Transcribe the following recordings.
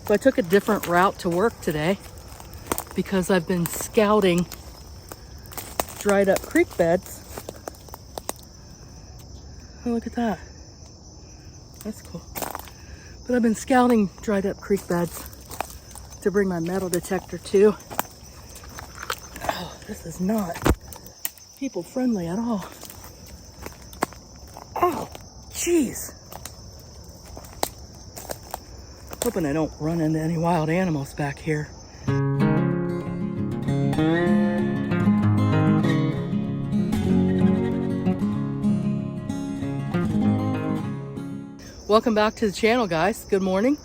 So I took a different route to work today because I've been scouting dried up creek beds. Oh, look at that. That's cool. But I've been scouting dried up creek beds to bring my metal detector to. Oh, this is not people friendly at all. Oh, jeez. Hoping I don't run into any wild animals back here. Welcome back to the channel, guys. Good morning.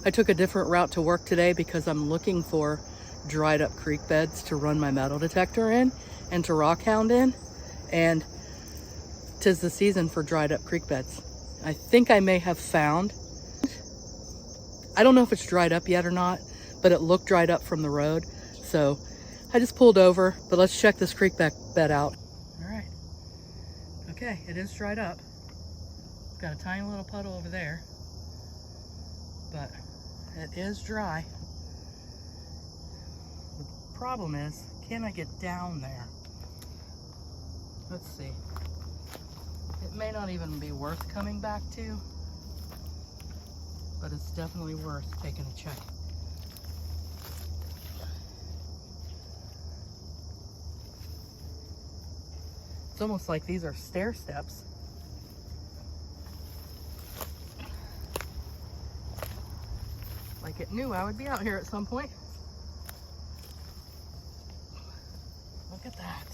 I took a different route to work today because I'm looking for dried up creek beds to run my metal detector in and to rock hound in. And 'tis the season for dried up creek beds. I think I may have found, I don't know if it's dried up yet or not, but it looked dried up from the road. So I just pulled over, but let's check this creek bed out. All right. Okay, it is dried up. Got a tiny little puddle over there, but it is dry. The problem is, can I get down there? Let's see. It may not even be worth coming back to, but it's definitely worth taking a check. It's almost like these are stair steps. Like it knew I would be out here at some point. Look at that.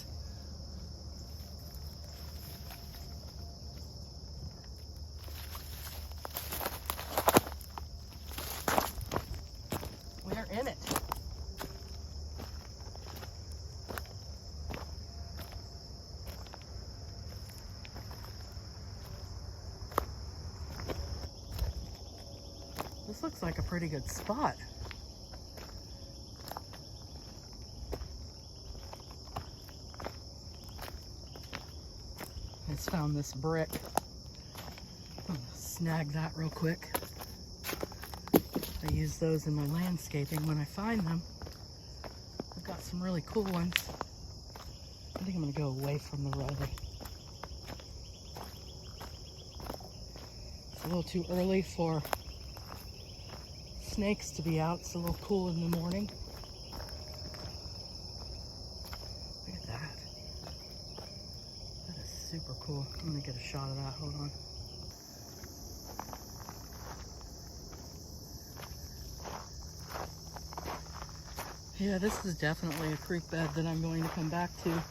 We're in it. This looks like a pretty good spot. I just found this brick. I'm gonna snag that real quick. I use those in my landscaping when I find them. I've got some really cool ones. I think I'm gonna go away from the road. It's a little too early for snakes to be out. It's a little cool in the morning. Look at that. That is super cool. I'm gonna get a shot of that. Hold on. Yeah, this is definitely a creek bed that I'm going to come back to.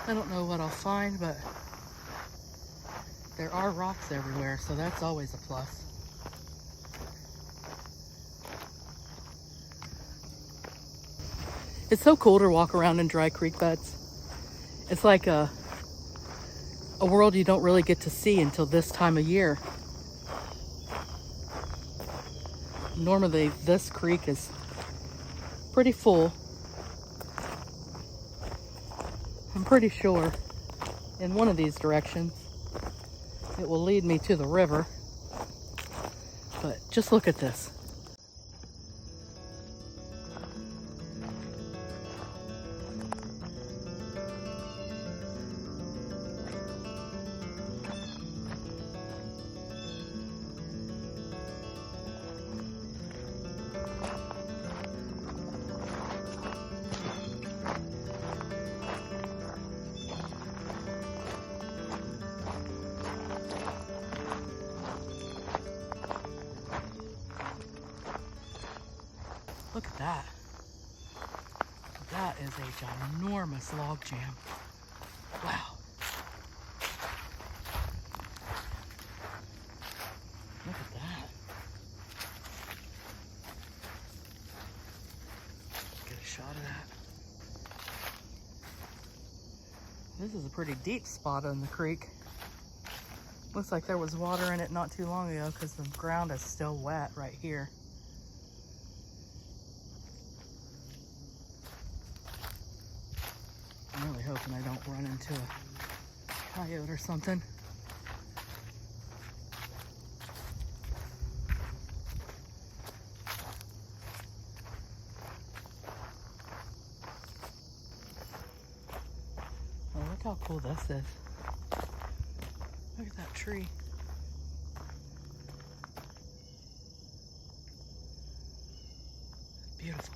I don't know what I'll find, but there are rocks everywhere, so that's always a plus. It's so cool to walk around in dry creek beds. It's like a world you don't really get to see until this time of year. Normally, this creek is pretty full. I'm pretty sure in one of these directions it will lead me to the river. But just look at this. Look at that. That is a ginormous log jam. Wow. Look at that. Get a shot of that. This is a pretty deep spot on the creek. Looks like there was water in it not too long ago because the ground is still wet right here. I'm really hoping I don't run into a coyote or something. how cool this is. Look at that tree. Beautiful.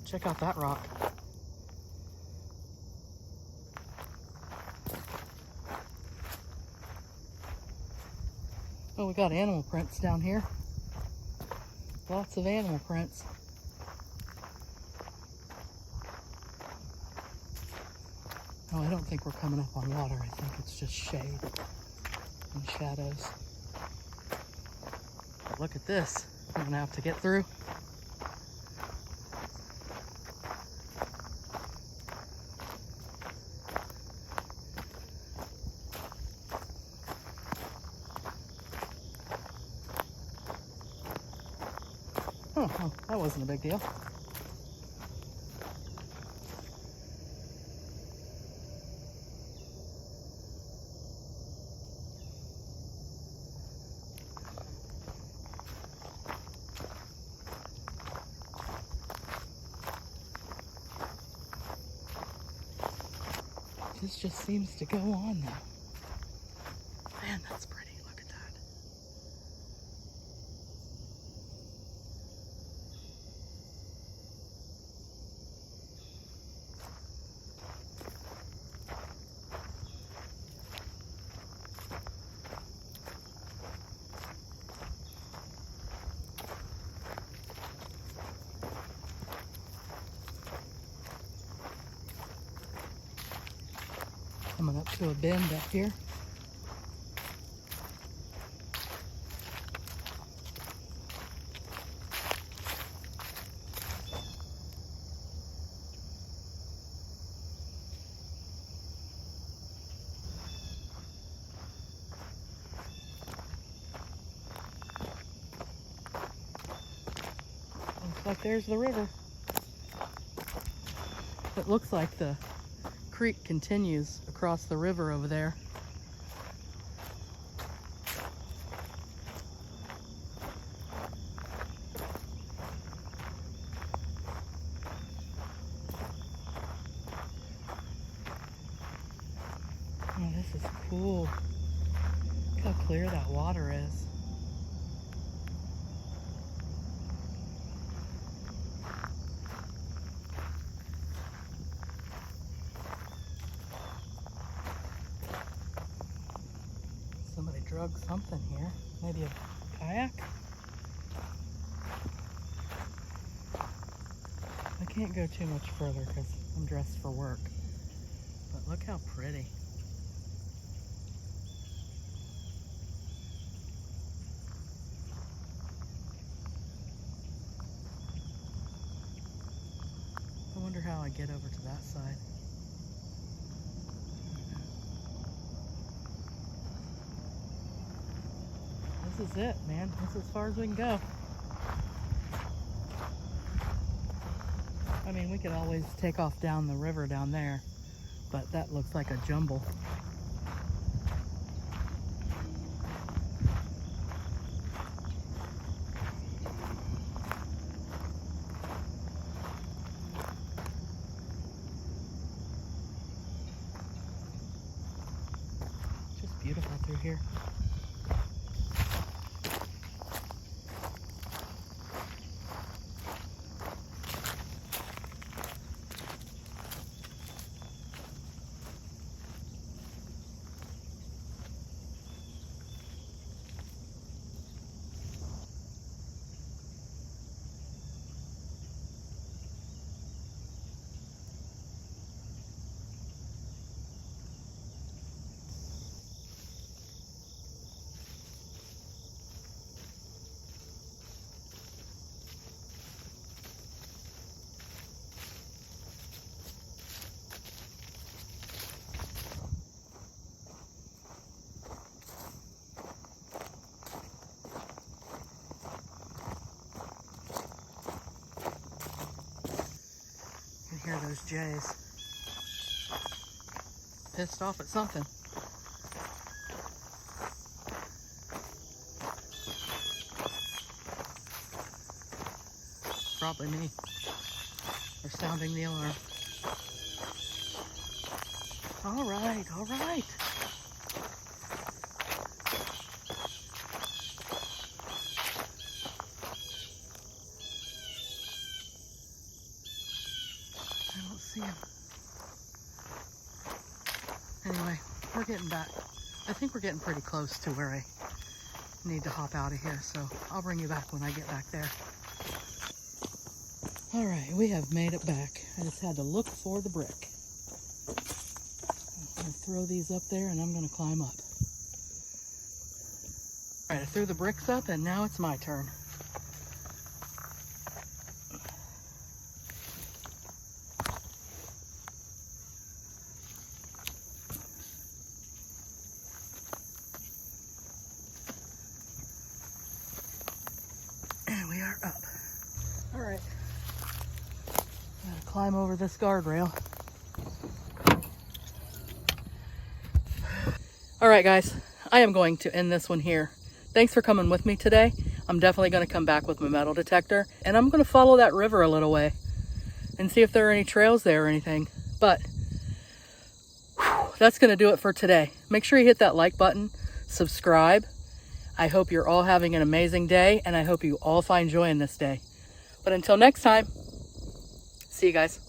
Check out that rock. Oh, we got animal prints down here. Lots of animal prints. Oh, I don't think we're coming up on water. I think it's just shade and shadows. But look at this. I'm gonna have to get through. Oh, that wasn't a big deal. This just seems to go on now. Man, that's pretty. Look at that. Coming up to a bend up here. Looks like there's the river. It looks like the creek continues across the river over there. Oh, this is cool. Look how clear that water is. Somebody drug something here. Maybe a kayak? I can't go too much further because I'm dressed for work. But look how pretty. I wonder how I get over to that side. This is it, man. This is as far as we can go. I mean, we could always take off down the river down there, but that looks like a jumble. Just beautiful through here. hear those jays. Pissed off at something. Probably me. They're sounding the alarm. All right, all right. I don't see him. Anyway, we're getting back. I think we're getting pretty close to where I need to hop out of here, so I'll bring you back when I get back there. All right, we have made it back. I just had to look for the brick. I'm gonna throw these up there and I'm gonna climb up. All right, I threw the bricks up and now it's my turn. And we are up. All right, gotta climb over this guardrail. All right, guys, I am going to end this one here. Thanks for coming with me today. I'm definitely going to come back with my metal detector, and I'm going to follow that river a little way and see if there are any trails there or anything. But that's going to do it for today. Make sure you hit that like button, subscribe. I hope you're all having an amazing day, and I hope you all find joy in this day. But until next time, see you guys.